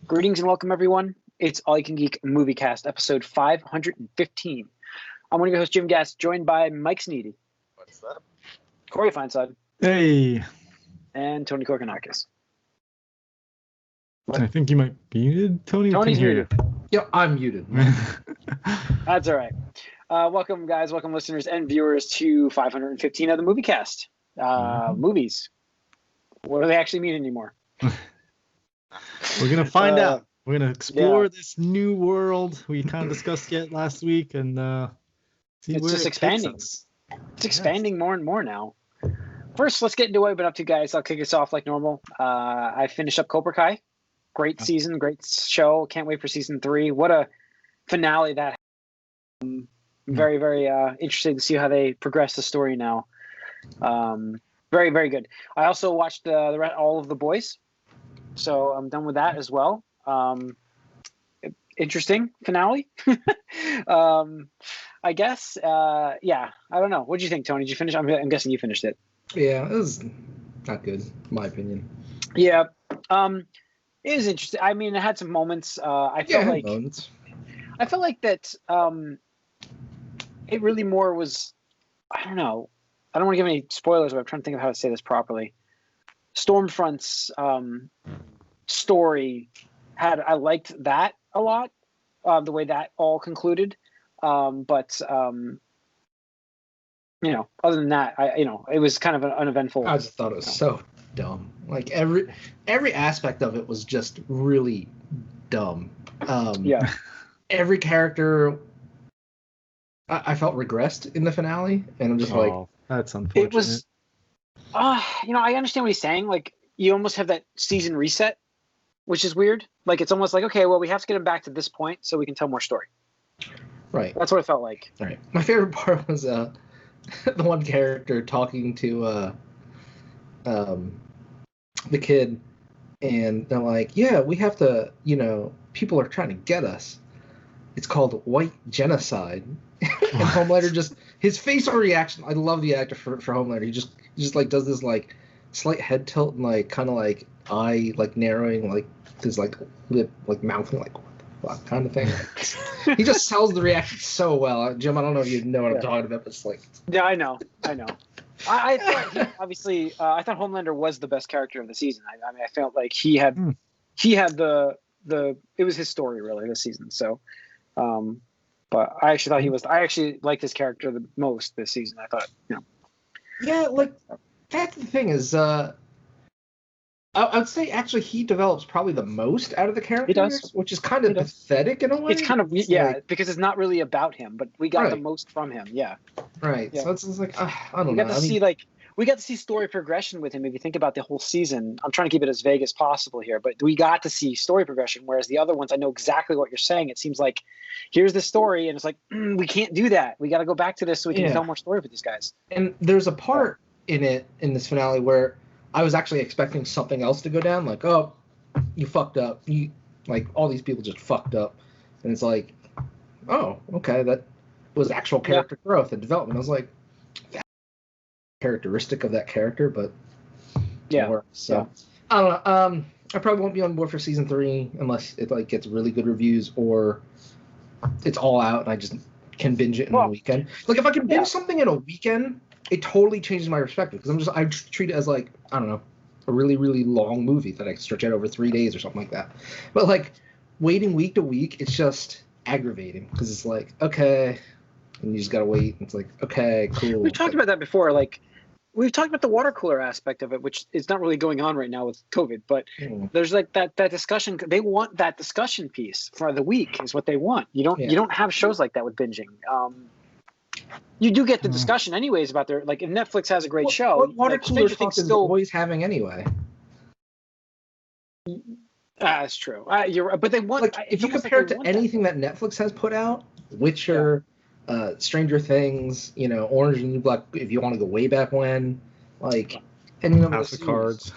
Greetings and welcome, everyone. It's All You Can Geek Moviecast, episode 515. I'm one of your hosts, Jim Gass, joined by Mike Sneedy. What's up? Corey Feinsod. Hey. And Tony Korkanakis. I think you might be muted. Tony, Tony's can hear muted. Yeah, I'm muted. That's all right. Welcome, guys. Welcome, listeners and viewers, to 515 of the Moviecast. Movies. What do they actually mean anymore? We're going to find out. We're going to explore this new world we kind of discussed yet last week and see it's where just it expanding. takes us. It's expanding more and more now. First, let's get into what I've been up to, guys. I'll kick us off like normal. I finished up Cobra Kai. Great season, great show. Can't wait for season 3. What a finale that had. Very, very interested to see how they progress the story now. Very, very good. I also watched all of The Boys, so I'm done with that as well. Interesting finale. I guess. Yeah, I don't know. What did you think, Tony? Did you finish? I'm guessing you finished it. Yeah, it was not good, in my opinion. Yeah. It was interesting. I mean, it had some moments. I felt like that. It really more was. I don't know. I don't want to give any spoilers, but I'm trying to think of how to say this properly. Stormfront's story I liked that a lot. The way that all concluded, but other than that, it was kind of an uneventful. I just thought it was so dumb. Like every aspect of it was just really dumb. Yeah. Every character, I felt regressed in the finale, and I'm just that's unfortunate. It was, I understand what he's saying. Like, you almost have that season reset, which is weird. Like, it's almost like, okay, well, we have to get him back to this point so we can tell more story. Right. That's what it felt like. Right. My favorite part was the one character talking to the kid, and they're like, yeah, we have to, people are trying to get us. It's called white genocide. And Homelander just, his facial reaction, I love the actor for Homelander. He just like does this like slight head tilt and like kind of like eye like narrowing, like his like lip like mouthing like what the fuck kind of thing. He just sells the reaction so well. Jim, I don't know if you know what I'm talking about, but it's like, yeah, I know. I thought obviously I thought Homelander was the best character of the season. I mean, I felt like he had the it was his story really this season. So, but I actually thought I actually liked his character the most this season. I thought, yeah, like that's the thing is, I would say actually he develops probably the most out of the characters. He does. Which is kind of pathetic in a way. It's kind of because it's not really about him, but we got the most from him. Yeah. Right. Yeah. So it's like I don't know. We got to see story progression with him. If you think about the whole season, I'm trying to keep it as vague as possible here, but we got to see story progression. Whereas the other ones, I know exactly what you're saying. It seems like here's the story, and it's like we can't do that. We got to go back to this so we can tell more story with these guys. And there's a part in this finale where I was actually expecting something else to go down, like, oh, you fucked up. You like all these people just fucked up, and it's like, oh, okay, that was actual character growth and development. I was like, that's characteristic of that character, but more. So I don't know. I probably won't be on board for season 3 unless it like gets really good reviews or it's all out and I just can binge it in a weekend. Like if I can binge something in a weekend, it totally changes my perspective because I treat it as like, I don't know, a really, really long movie that I can stretch out over 3 days or something like that. But like waiting week to week, it's just aggravating because it's like, okay, and you just gotta wait. And it's like, okay, cool. We've talked about that before. Like we've talked about the water cooler aspect of it, which is not really going on right now with COVID, but there's like that discussion. They want that discussion piece for the week is what they want. You don't have shows like that with binging. You do get the discussion anyways about their, like if Netflix has a great show. What water cooler talk is always having anyway? That's true. You're right, but they want. Like, if you compare it to anything that Netflix has put out, Witcher, Stranger Things, Orange and New Black. If you want to go way back when, like, and House of Cards.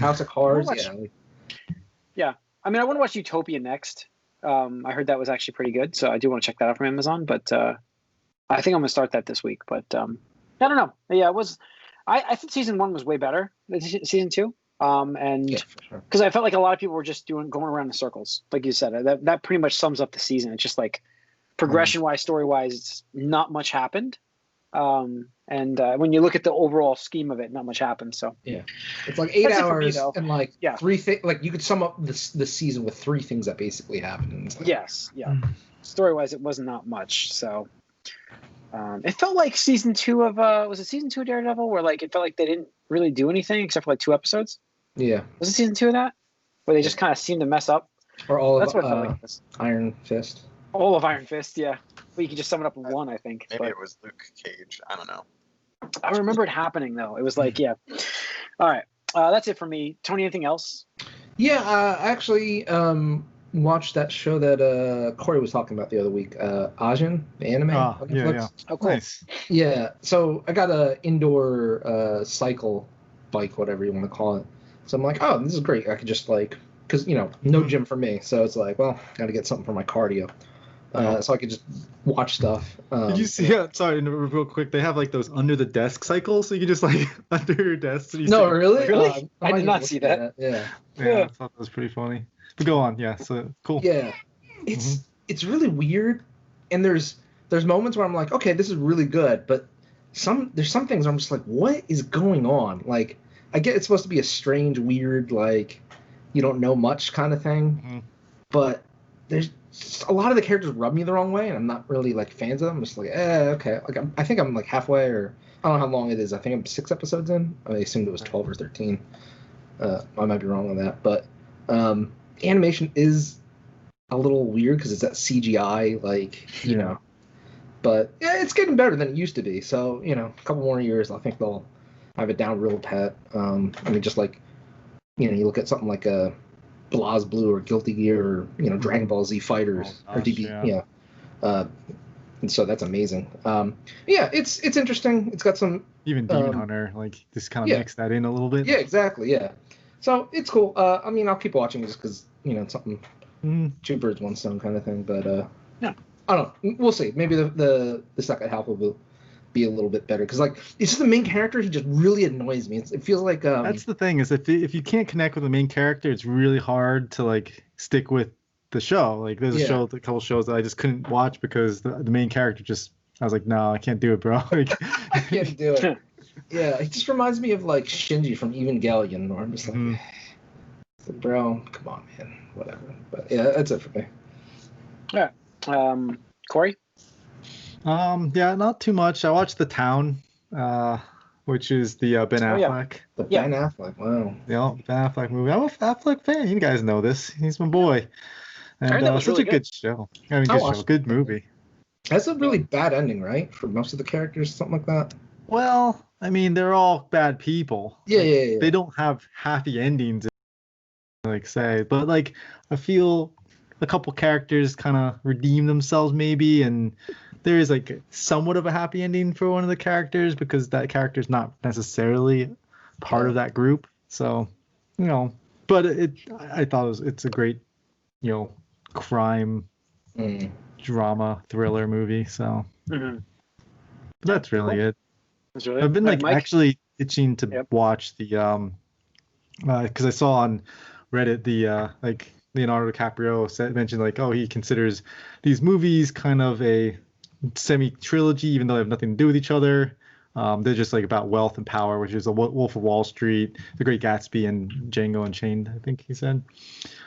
Yeah, I mean, I want to watch Utopia next. I heard that was actually pretty good, so I do want to check that out from Amazon. But I think I'm gonna start that this week. But I don't know. Yeah, it was. I think season 1 was way better than season 2. And Yeah, for sure. because I felt like a lot of people were just going around in circles, like you said. That pretty much sums up the season. It's just like progression-wise, story-wise, not much happened. And when you look at the overall scheme of it, not much happened. So yeah, it's like 8 That's it for me, hours though. and like Yeah. 3 things. Like you could sum up this season with 3 things that basically happened. And it's like, yes, yeah. Story-wise, it was not much. So it felt like season 2 of was it season 2 of Daredevil, where like it felt like they didn't really do anything except for like 2 episodes. yeah, Was it season 2 of that, where they just kind of seemed to mess up? or all That's of what it felt like. It was. Iron Fist. All of Iron Fist, yeah. But you can just sum it up in one, I think. Maybe But it was Luke Cage. I don't know. I remember it happening though. It was like, yeah. All right, that's it for me. Tony, anything else? Yeah, I actually watched that show that Corey was talking about the other week, Ajin, the anime. Oh, on yeah, Netflix. yeah. Oh, cool. Nice. Yeah, so I got a indoor cycle bike, whatever you want to call it. So I'm like, oh, this is great. I could just like, because no gym for me, so it's like, well, got to get something for my cardio. So I could just watch stuff. Did you see? Yeah, sorry, real quick. They have like those under the desk cycles, so you can just like under your desk. So you No, sit- really? Really? I might did not look see at that. Yeah. Yeah, I thought that was pretty funny. But go on. Yeah. So cool. Yeah, it's really weird, and there's moments where I'm like, okay, this is really good, but there's some things where I'm just like, what is going on? Like, I get it's supposed to be a strange, weird, like you don't know much kind of thing, but there's just a lot of the characters rub me the wrong way, and I'm not really like fans of them. I'm just like, okay, like I think I'm like halfway, or I don't know how long it is. I think I'm 6 episodes in. I assumed it was 12 or 13. I might be wrong on that, but animation is a little weird because it's that CGI, like but yeah, it's getting better than it used to be. So a couple more years, I think they'll have it down real pat. I mean, just like you look at something like a Blaz Blue or Guilty Gear or Dragon Ball Z Fighters or DB, and so that's amazing. Yeah, it's interesting. It's got some Even Demon Hunter, like just kind of mix that in a little bit. Yeah, exactly. Yeah, so it's cool. I mean, I'll keep watching just because it's something 2 birds, 1 stone kind of thing. But yeah, I don't know. We'll see. Maybe the second half will be a little bit better because like it's just the main character. He just really annoys me. It feels like that's the thing is if you can't connect with the main character, it's really hard to like stick with the show. Like there's a couple shows that I just couldn't watch because the main character just I was like, no, I can't do it, bro. Like, I can't do it. Yeah, it just reminds me of like Shinji from Evangelion, where I'm just like, bro, come on, man, whatever. But yeah, that's it for me. Yeah. Corey? Yeah, not too much. I watched The Town, which is the Ben Affleck. The Ben Affleck, wow. Yeah, Ben Affleck movie. I'm a Affleck fan. You guys know this. He's my boy. And that was such really a good show. I mean, good show, good movie. That's a really bad ending, right? For most of the characters, something like that. Well, I mean, they're all bad people. Yeah. They don't have happy endings, like say, but like I feel a couple characters kind of redeem themselves maybe, and there is like somewhat of a happy ending for one of the characters because that character is not necessarily part of that group. So, but I thought it's a great, crime drama thriller movie. So that's really it. That's really I've been like Mike? actually itching to watch the because I saw on Reddit the like Leonardo DiCaprio mentioned like, oh, he considers these movies kind of a semi-trilogy, even though they have nothing to do with each other. They're just like about wealth and power, which is a Wolf of Wall Street, The Great Gatsby, and Django Unchained, I think he said.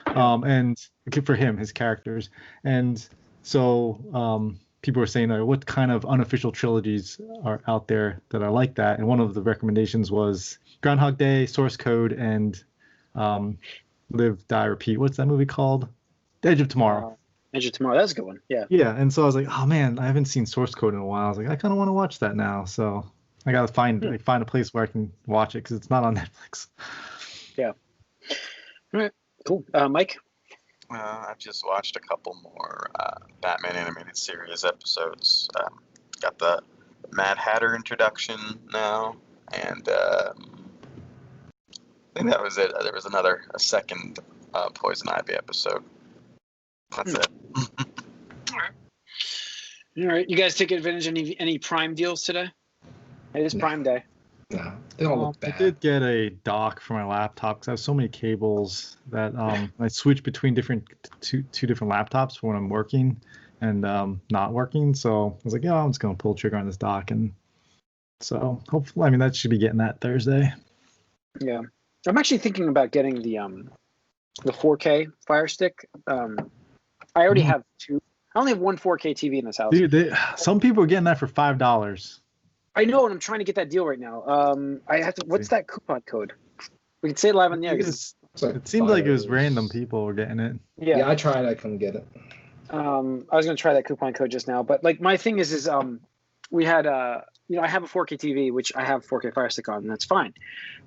And for him, his characters. And so people were saying, what kind of unofficial trilogies are out there that are like that? And one of the recommendations was Groundhog Day, Source Code, and Live, Die, Repeat. What's that movie called? The Edge of Tomorrow. Edge of Tomorrow. That's a good one. Yeah. Yeah, and so I was like, oh man, I haven't seen Source Code in a while. I was like, I kind of want to watch that now. So I gotta find a place where I can watch it because it's not on Netflix. Yeah. All right. Cool. Mike? I've just watched a couple more Batman animated series episodes. Got the Mad Hatter introduction now, and I think that was it. There was a second Poison Ivy episode. That's it. All right. You guys take advantage of any Prime deals today? It is Prime Day. No, they all look I bad. did get a dock for my laptop because I have so many cables that I switch between two different laptops for when I'm working and not working. So I was like, yeah, I'm just gonna pull the trigger on this dock, and so hopefully, I mean, that should be getting that Thursday. Yeah, I'm actually thinking about getting the 4K Fire Stick. I already have two. I only have one 4K TV in this house. Dude, some people are getting that for $5. I know, and I'm trying to get that deal right now. I have to. What's that coupon code? We can say it live on the air. It seemed like it was random people were getting it. Yeah, I tried. I couldn't get it. I was gonna try that coupon code just now, but like my thing is we had I have a 4K TV, which I have 4K Fire Stick on, and that's fine.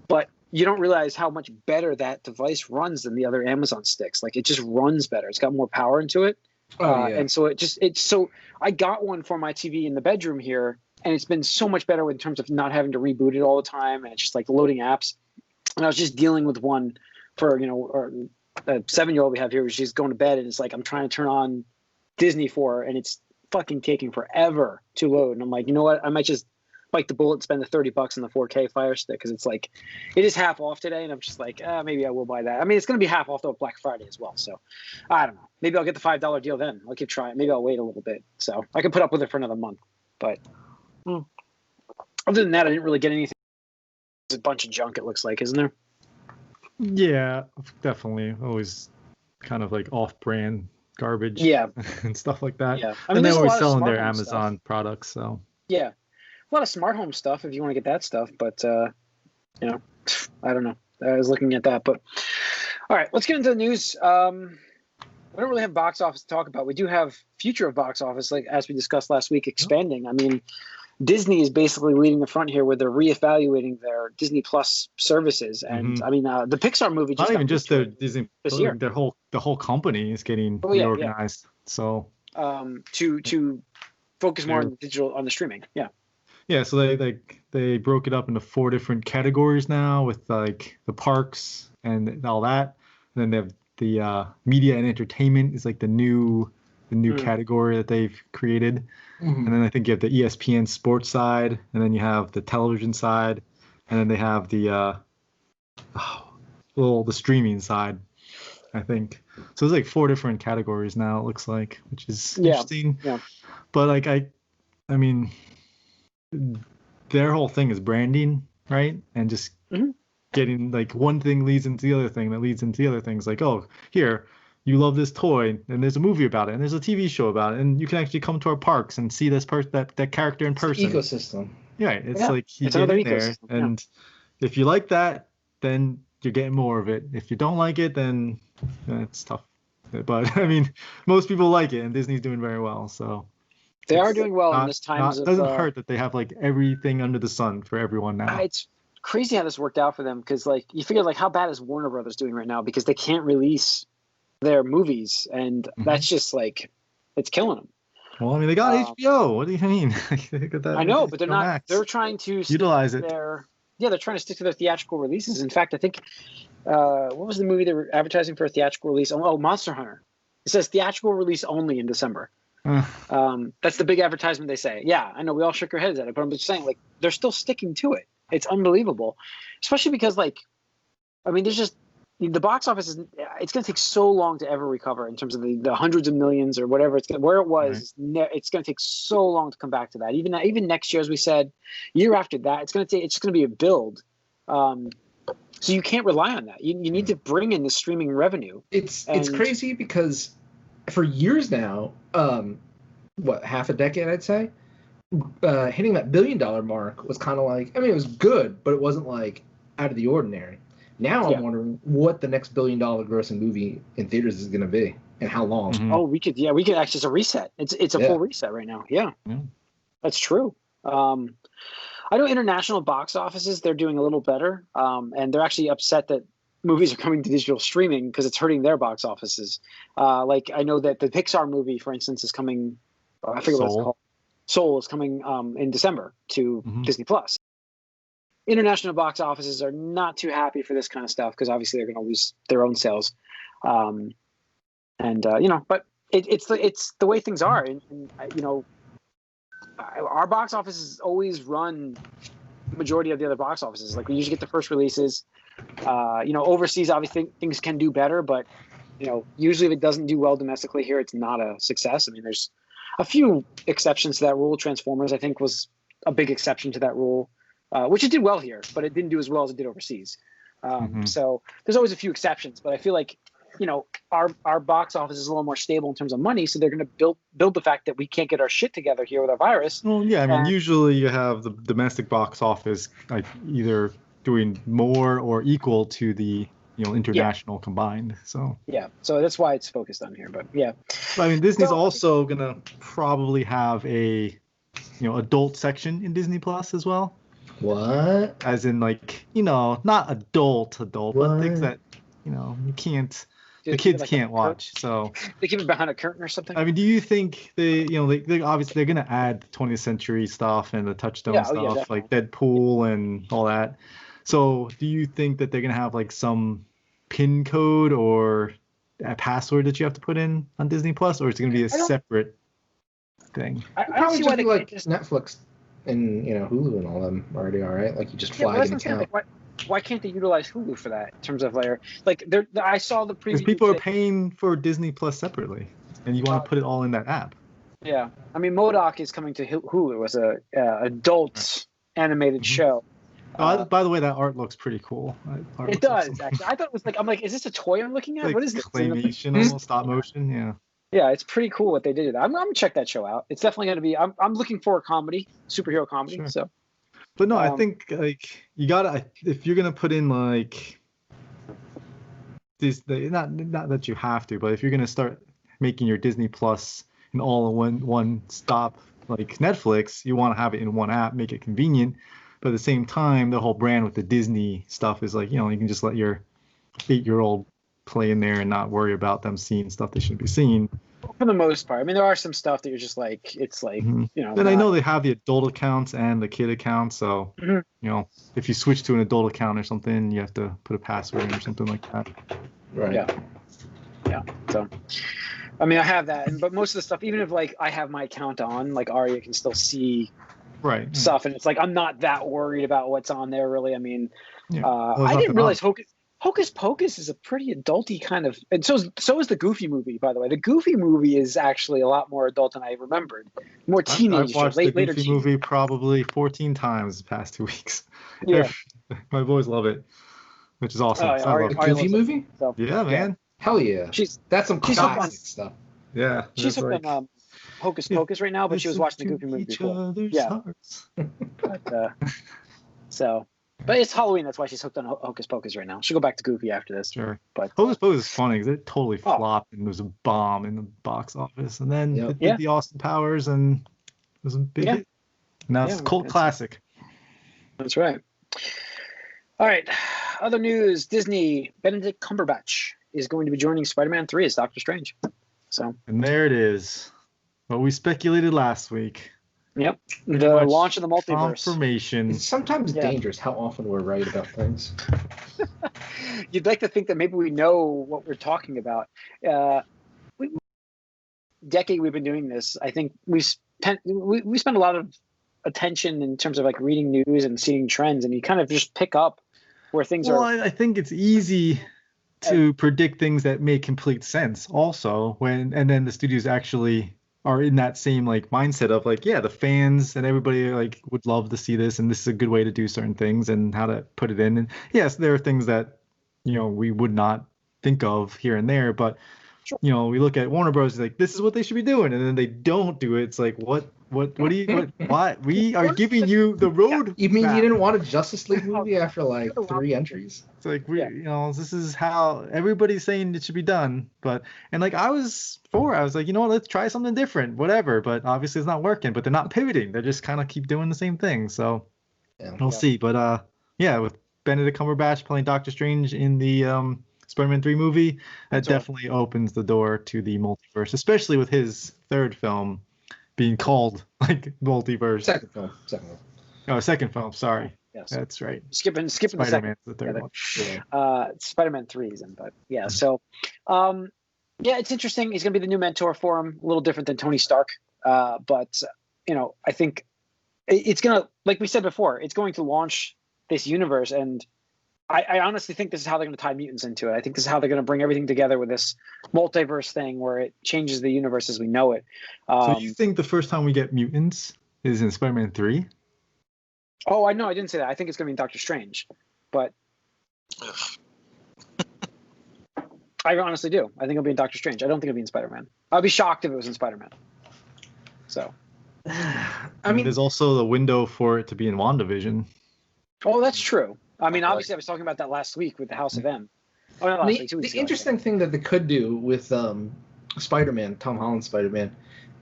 But you don't realize how much better that device runs than the other Amazon sticks. Like it just runs better. It's got more power into it. And so so I got one for my TV in the bedroom here, and it's been so much better in terms of not having to reboot it all the time, and it's just like loading apps. And I was just dealing with one for a 7-year-old we have here. She's going to bed, and it's like I'm trying to turn on Disney for her, and it's fucking taking forever to load. And I'm like, you know what? I might just bite the bullet and spend the $30 on the 4K Fire Stick, because it's like it is half off today, and I'm just like, maybe I will buy that. I mean, it's going to be half off though Black Friday as well, so I don't know. Maybe I'll get the $5 deal then. I'll keep trying. Maybe I'll wait a little bit, so I can put up with it for another month. But other than that, I didn't really get anything. There's a bunch of junk, it looks like, isn't there? Yeah, definitely. Always kind of like off-brand garbage. Yeah. And stuff like that. Yeah. I mean, and they're there's a always lot of selling smart their home Amazon stuff. products. So yeah, a lot of smart home stuff if you want to get that stuff. But I don't know. I was looking at that, but all right, let's get into the news. We don't really have box office to talk about. We do have future of box office, like as we discussed last week, expanding. I mean, Disney is basically leading the front here, where they're reevaluating their Disney Plus services, and I mean, the Pixar movie just not even just the Disney this year. The whole company is getting reorganized. So to focus more on the digital, on the streaming. Yeah, so they broke it up into 4 different categories now, with like the parks and all that. And then they have the media and entertainment is like the new category that they've created. And then I think you have the ESPN sports side, and then you have the television side, and then they have the the streaming side, I think. So there's like 4 different categories now, it looks like, which is interesting. Yeah. But like I mean, their whole thing is branding, right? And just getting like one thing leads into the other thing that leads into the other things. Like, oh, here, you love this toy, and there's a movie about it, and there's a TV show about it, and you can actually come to our parks and see that character in person. Ecosystem. Yeah, it's like you get in there, and if you like that, then you're getting more of it. If you don't like it, then it's tough. But I mean, most people like it, and Disney's doing very well, so. They are doing well in this time. It doesn't hurt that they have like everything under the sun for everyone now. It's crazy how this worked out for them, because like you figure, like, how bad is Warner Brothers doing right now, because they can't release their movies, and that's just like it's killing them. Well, I mean, they got HBO. What do you mean? I know, but they're not. Max. They're trying to utilize it. They're trying to stick to their theatrical releases. In fact, I think what was the movie they were advertising for a theatrical release? Oh, Monster Hunter. It says theatrical release only in December. That's the big advertisement they say. Yeah, I know, we all shook our heads at it, but I'm just saying, like, they're still sticking to it. It's unbelievable, especially because, like, I mean, there's just the box office it's going to take so long to ever recover in terms of the hundreds of millions or whatever where it was. Right. It's going to take so long to come back to that. Even next year, as we said, year after that, it's just going to be a build. So you can't rely on that. You need to bring in the streaming revenue. It's crazy, because for years now, half a decade, I'd say, hitting that $1 billion mark was kind of like, I mean, it was good, but it wasn't like out of the ordinary. Now I'm wondering what the next $1 billion grossing movie in theaters is going to be, and how long. Oh, we could actually, it's a reset. It's a full reset right now. Yeah. That's true. I know international box offices, they're doing a little better, and they're actually upset that movies are coming to digital streaming because it's hurting their box offices. Like, I know that the Pixar movie, for instance, is coming. I forget what it's called. Soul is coming in December to Disney Plus. International box offices are not too happy for this kind of stuff, because obviously they're going to lose their own sales. But it's the way things are, and our box office is always run majority of the other box offices. Like we usually get the first releases. Overseas, obviously things can do better, but usually if it doesn't do well domestically here, it's not a success. I mean, there's a few exceptions to that rule. Transformers, I think, was a big exception to that rule, which it did well here, but it didn't do as well as it did overseas. So there's always a few exceptions, but I feel like, our box office is a little more stable in terms of money, so they're going to build the fact that we can't get our shit together here with our virus. Well, yeah, I mean, usually you have the domestic box office like either doing more or equal to the international combined. So so that's why it's focused on here. But I mean, Disney's also gonna probably have a adult section in Disney Plus as well. What? As in, like, not adult, but things that you can't. The kids can't watch, so they keep it behind a curtain or something. I mean, do you think they obviously they're gonna add 20th century stuff and the Touchstone stuff, like Deadpool and all that? So, do you think that they're gonna have like some PIN code or a password that you have to put in on Disney Plus, or is it gonna be a separate thing? I don't see why they like Netflix and Hulu and all them already all right. Like you just flag an account. Why can't they utilize Hulu for that in terms of I saw the preview. Because people are paying for Disney Plus separately, and you want to put it all in that app. Yeah, I mean, Modoc is coming to Hulu as a adult animated show. By the way, that art looks pretty cool. It does, awesome. Actually. I thought it was I'm like, is this a toy I'm looking at? Like what is this? Claymation, almost stop motion. Yeah. Yeah, it's pretty cool what they did. I'm gonna check that show out. It's definitely gonna be. I'm looking for a comedy, superhero comedy. Sure. So. But no, I think like you gotta, if you're gonna put in like this, not that you have to, but if you're gonna start making your Disney Plus an all-in-one stop like Netflix, you want to have it in one app, make it convenient. But at the same time, the whole brand with the Disney stuff is like, you can just let your 8-year-old play in there and not worry about them seeing stuff they shouldn't be seeing. For the most part, I mean, there are some stuff that you're just like, it's like, And I know they have the adult accounts and the kid account, so if you switch to an adult account or something, you have to put a password in or something like that. Right. Yeah. So, I mean, I have that, but most of the stuff, even if like I have my account on, like Arya can still see stuff, and it's like I'm not that worried about what's on there really. I mean, I didn't realize Hocus Pocus is a pretty adulty kind of, and so is the Goofy movie, by the way. The Goofy movie is actually a lot more adult than I remembered. More teenage. I've watched the Goofy movie probably 14 times the past 2 weeks. Yeah. My boys love it, which is awesome. The Goofy movie? So, yeah, man. Hell yeah. That's some classic stuff. Yeah. She's hooked on Hocus Pocus right now, but she was watching the Goofy movie before. Yeah. But it's Halloween, that's why she's hooked on Hocus Pocus right now. She'll go back to Goofy after this. Sure. But Hocus Pocus is funny because it totally flopped and was a bomb in the box office. And then it did the Austin Powers and it was a big hit. Now it's a cult classic. That's right. All right. Other news, Disney, Benedict Cumberbatch is going to be joining Spider-Man 3 as Doctor Strange. And there it is. What we speculated last week. Yep. The launch of the multiverse. Confirmation. It's sometimes dangerous how often we're right about things. You'd like to think that maybe we know what we're talking about. Decade we've been doing this. I think we spent a lot of attention in terms of like reading news and seeing trends, and you kind of just pick up where things are. Well, I think it's easy to predict things that make complete sense also and then the studios actually are in that same like mindset of like, the fans and everybody like would love to see this, and this is a good way to do certain things and how to put it in. And yes, there are things that we would not think of here and there, but we look at Warner Bros. Like, this is what they should be doing, and then they don't do it. It's like, why? We are giving you the road. You mean you didn't want a Justice League movie after like 3 entries? It's like this is how everybody's saying it should be done. And like I was like, let's try something different, whatever. But obviously it's not working. But they're not pivoting. They just kind of keep doing the same thing. So we'll see. But with Benedict Cumberbatch playing Doctor Strange in the Spider-Man 3 movie, that definitely opens the door to the multiverse, especially with his third film being called like Multiverse. Second film. Oh, second film. Sorry. Yes. That's right. Skipping Spider-Man's the third one. Spider-Man 3 is in, but So, it's interesting. He's gonna be the new mentor for him. A little different than Tony Stark, but I think it's gonna, like we said before, it's going to launch this universe, and I honestly think this is how they're going to tie mutants into it. I think this is how they're going to bring everything together with this multiverse thing where it changes the universe as we know it. So you think the first time we get mutants is in Spider-Man 3? Oh, I know. I didn't say that. I think it's going to be in Doctor Strange, but I honestly do. I think it'll be in Doctor Strange. I don't think it'll be in Spider-Man. I'd be shocked if it was in Spider-Man. So, I mean, there's also the window for it to be in WandaVision. Oh, that's true. I mean, obviously, I was talking about that last week with the House of M. Oh, not last week, 2 weeks ago. The interesting thing that they could do with Spider-Man, Tom Holland's Spider-Man,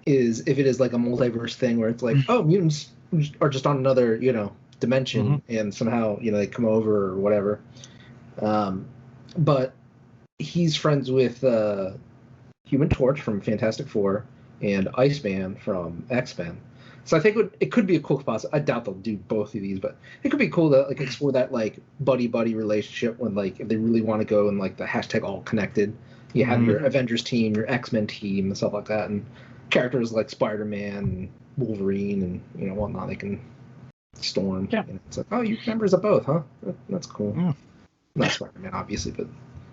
is if it is like a multiverse thing where it's like, oh, mutants are just on another, dimension, and somehow, they come over or whatever. But he's friends with Human Torch from Fantastic Four and Iceman from X-Men. So I think it could be a cool possibility. I doubt they'll do both of these, but it could be cool to like explore that like buddy relationship when like if they really want to go and like the hashtag all connected. You have your Avengers team, your X-Men team, and stuff like that, and characters like Spider-Man, and Wolverine, and whatnot. They can Storm. Yeah. It's like, oh, you're members of both, huh? That's cool. Yeah. Not Spider-Man, obviously, but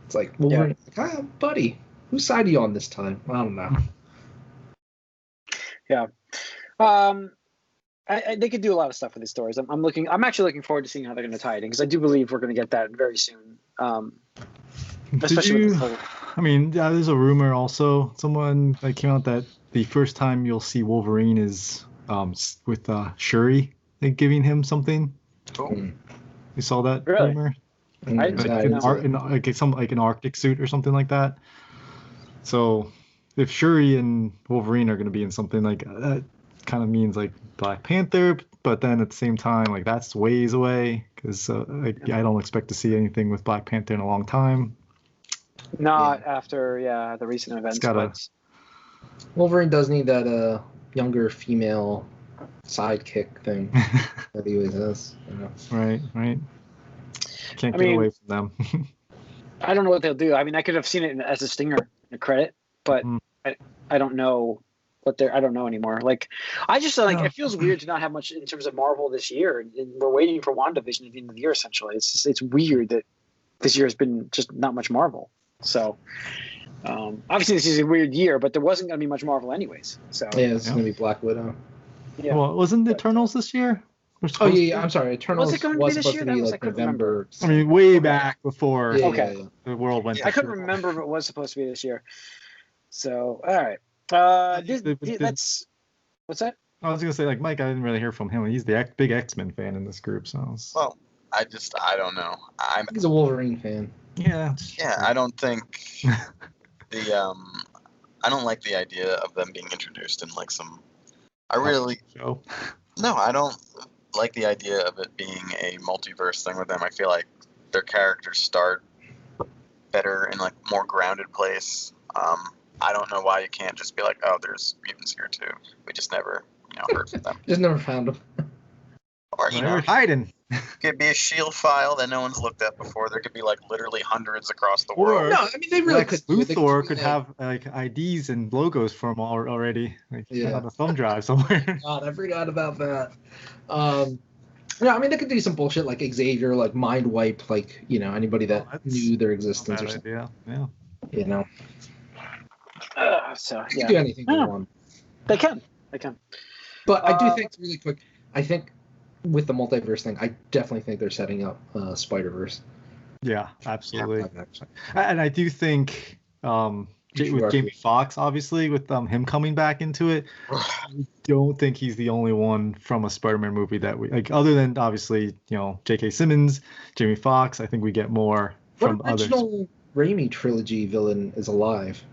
it's like Wolverine. Yeah. Like, buddy, whose side are you on this time? I don't know. Yeah. They could do a lot of stuff with these stories. I'm actually looking forward to seeing how they're going to tie it in, because I do believe we're going to get that very soon. Especially with the whole... I mean, there's a rumor also. Someone that came out that the first time you'll see Wolverine is with Shuri, like giving him something. Oh. You saw that rumor? Like an Arctic suit or something like that. So if Shuri and Wolverine are going to be in something like that, kind of means like Black Panther, but then at the same time, like that's ways away, because I don't expect to see anything with Black Panther in a long time. Not after the recent events. Wolverine does need that younger female sidekick thing that he always has. Right. Can't get away from them. I don't know what they'll do. I mean, I could have seen it as a stinger, a credit, but I don't know I don't know anymore. Like, I just it feels weird to not have much in terms of Marvel this year, and we're waiting for WandaVision at the end of the year. Essentially, it's weird that this year has been just not much Marvel. So, obviously, this is a weird year, but there wasn't going to be much Marvel anyways. So it's going to be Black Widow. Yeah. Well, wasn't Eternals this year? Oh yeah, I'm sorry. Eternals was it going to be this year? To be like November. I mean, way back before the world went. I couldn't remember if it was supposed to be this year. So, all right. That's what's that? I was gonna say, like, Mike, I didn't really hear from him. He's the big X-Men fan in this group, so. Well, I don't know. He's a Wolverine fan. Yeah. Yeah, I don't think I don't like the idea of them being introduced in like some. Show. No, I don't like the idea of it being a multiverse thing with them. I feel like their characters start better in like more grounded place. I don't know why you can't just be like, oh, there's mutants here too. We just never, heard from them. Just never found them. Or they're hiding. Could be a shield file that no one's looked at before. There could be like literally hundrds across the world. No, I mean they really could. Luthor could have like IDs and logos for them already. Like on a thumb drive somewhere. God, I forgot about that. I mean they could do some bullshit like Xavier, like mind wipe, like anybody that knew their existence or something. Yeah. So they can do anything they want. They can. But I do think really quick. I think with the multiverse thing, I definitely think they're setting up Spider-Verse. Yeah, absolutely. And I do think with Jamie Foxx, obviously, with him coming back into it, I don't think he's the only one from a Spider-Man movie that we like. Other than obviously, J.K. Simmons, Jamie Foxx. I think we get more from others. What original Raimi trilogy villain is alive?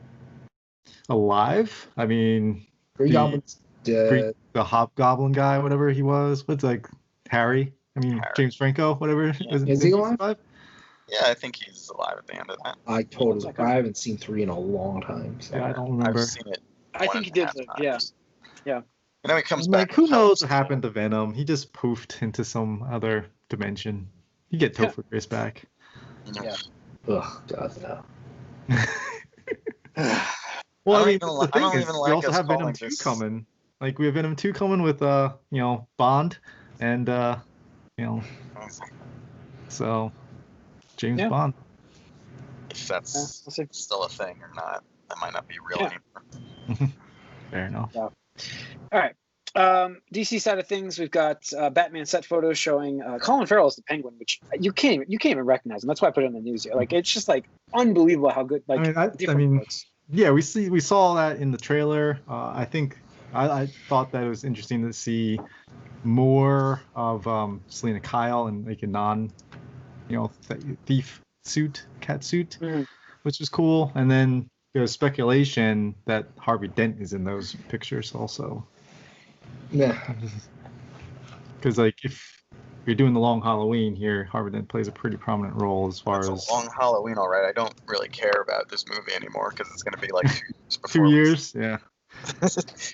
Alive? I mean, Green Goblin's dead. The Hobgoblin guy, whatever he was. What's like Harry? I mean, Harry. James Franco, whatever. Yeah. Is he alive? Yeah, I think he's alive at the end of that. I haven't seen 3 in a long time. So. Yeah, I don't remember. I've seen it. I think he did. Yeah. He comes back. Who knows what happened to Venom? He just poofed into some other dimension. You get Topher Grace back. Yeah. Ugh, God, no. Well, I don't even like we also us have Venom calling 2 this. coming. Like we have Venom 2 coming with Bond and so James Bond. If that's we'll see. still a thing or not, that might not be real anymore. Fair enough. Yeah. All right. DC side of things, we've got Batman set photos showing Colin Farrell as the Penguin, which you can't even recognize him. That's why I put it in the news here. Like it's just like unbelievable how good. Like I mean, yeah, we saw that in the trailer. I think I thought that it was interesting to see more of Selena Kyle in like a non, thief suit, cat suit, which was cool. And then there's speculation that Harvey Dent is in those pictures also. Yeah. Because like if you're doing the Long Halloween here, Harvey Dent plays a pretty prominent role as far That's as a Long Halloween, all right. I don't really care about this movie anymore because it's going to be like 2 years before. 2 years, yeah.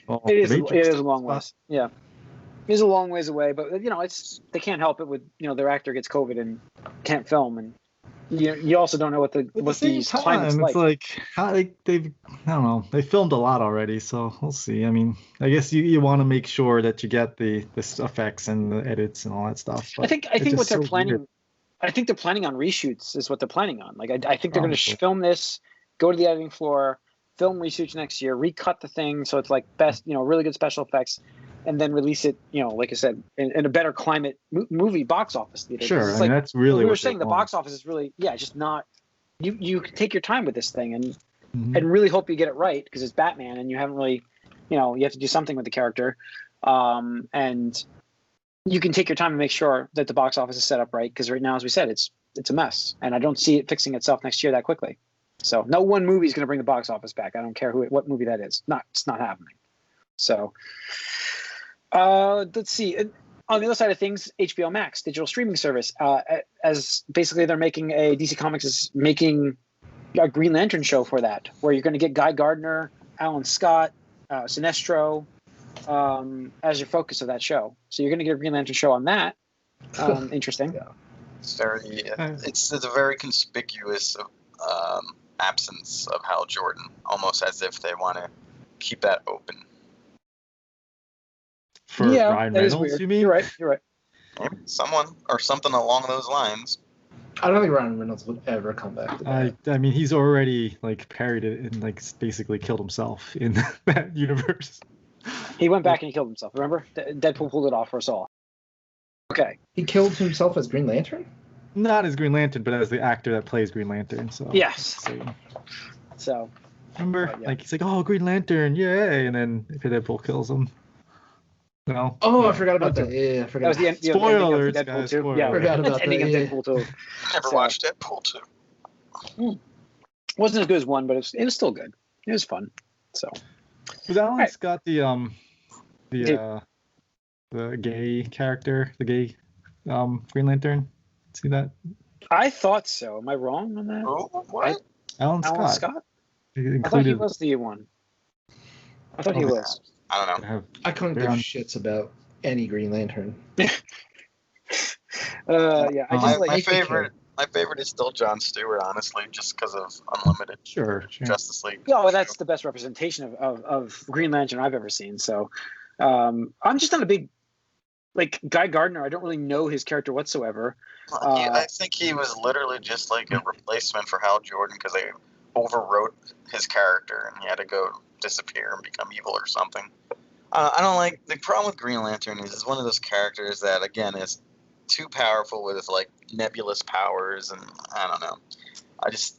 Well, it is a long ways. Yeah, it is a long ways away. But it's they can't help it with their actor gets COVID and can't film, and you also don't know what these climate's like. It's like how I don't know. They filmed a lot already, so we'll see. I mean, I guess you want to make sure that you get the effects and the edits and all that stuff. I think what they're planning. Weird. I think they're planning on reshoots is what they're planning on. Like I think they're going to film this, go to the editing floor, film reshoots next year, recut the thing so it's like best, really good special effects, and then release it, like I said, in a better climate movie box office theater. Sure, I mean, that's really we were saying. The box office is really, just not. You take your time with this thing and really hope you get it right because it's Batman and you haven't really, you have to do something with the character, and you can take your time and make sure that the box office is set up right because right now, as we said, it's a mess and I don't see it fixing itself next year that quickly. So no one movie is going to bring the box office back. I don't care what movie that is. It's not happening. So let's see. On the other side of things, HBO Max, digital streaming service, as basically they're making DC Comics is making a Green Lantern show for that, where you're going to get Guy Gardner, Alan Scott, Sinestro as your focus of that show. So you're going to get a Green Lantern show on that. Interesting. Yeah. It's a very conspicuous absence of Hal Jordan, almost as if they want to keep that open. For Ryan Reynolds, you mean? You're right. Maybe someone or something along those lines. I don't think Ryan Reynolds would ever come back to that. I mean, he's already like parried it and like basically killed himself in that universe. He went back and he killed himself. Remember, Deadpool pulled it off for us all. Okay. He killed himself as Green Lantern? Not as Green Lantern, but as the actor that plays Green Lantern. So yes. So remember, like he's like, "Oh, Green Lantern, yay!" And then Deadpool kills him. No. Oh, I forgot about that. Yeah, I forgot. That was the spoilers, ending of Deadpool guys. 2. Spoilers. Yeah, I forgot about ending that. of Deadpool 2. Never watched Deadpool 2. Wasn't as good as 1, but it was still good. It was fun. So. Was Alan Scott the gay character, the gay Green Lantern? See that? I thought so. Am I wrong on that? Oh, what? Alan Scott. I thought he was the one. I thought he was. I don't know. I couldn't give shits about any Green Lantern. I just my favorite. My favorite is still Jon Stewart, honestly, just because of Unlimited. Sure. Justice League. Yeah, well, that's the best representation of Green Lantern I've ever seen. So, I'm just not a big Guy Gardner. I don't really know his character whatsoever. I think he was literally just like a replacement for Hal Jordan because they overwrote his character and he had to go disappear and become evil or something. I don't like the problem with Green Lantern is one of those characters that again is too powerful with like nebulous powers and I don't know. I just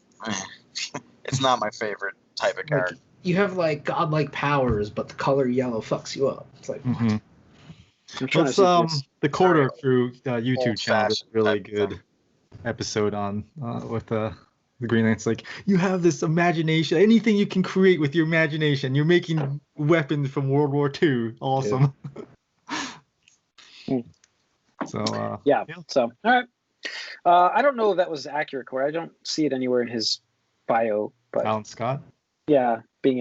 it's not my favorite type of character. You have like godlike powers, but the color yellow fucks you up. It's like What's the Quarter Crew YouTube channel? Is a really good episode on with the Green Lantern. It's like you have this imagination, anything you can create with your imagination. You're making weapons from World War II. Awesome. So So all right. I don't know if that was accurate, Corey. I don't see it anywhere in his bio. But Alan Scott. Yeah, being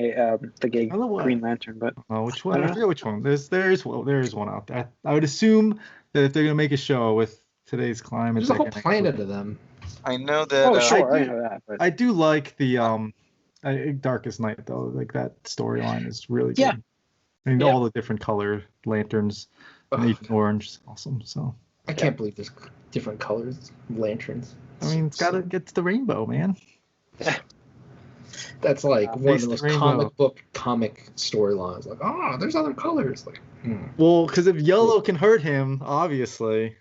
the gay Green Lantern, but which one? I forget which one. There is one out there. I would assume that if they're gonna make a show with today's climate, there's a whole planet of them. I know that. Oh, sure, I know that. But... I do like the Darkest Night though. Like that storyline is really good. And Yep. all the different color lanterns, and Ugh. even orange is awesome. So I can't believe there's different colors lanterns. I mean, it's gotta get to the rainbow, man. That's like one of Face the the most rainbow. comic storylines. Like, oh, there's other colors. Like, Well, because if yellow can hurt him, obviously,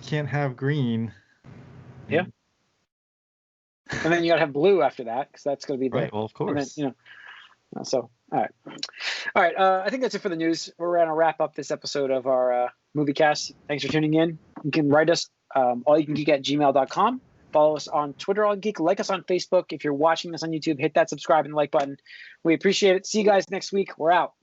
can't have green. Yeah. And then you gotta have blue after that, because that's gonna be the Right. Well, of and then, course. So all right. I think that's it for the news. We're gonna wrap up this episode of our Moviecast. Thanks for tuning in. You can write us allyoucangeek at gmail.com. Follow us on Twitter, on Geek. Like us on Facebook. If you're watching this on YouTube, hit that subscribe and like button. We appreciate it. See you guys next week. We're out.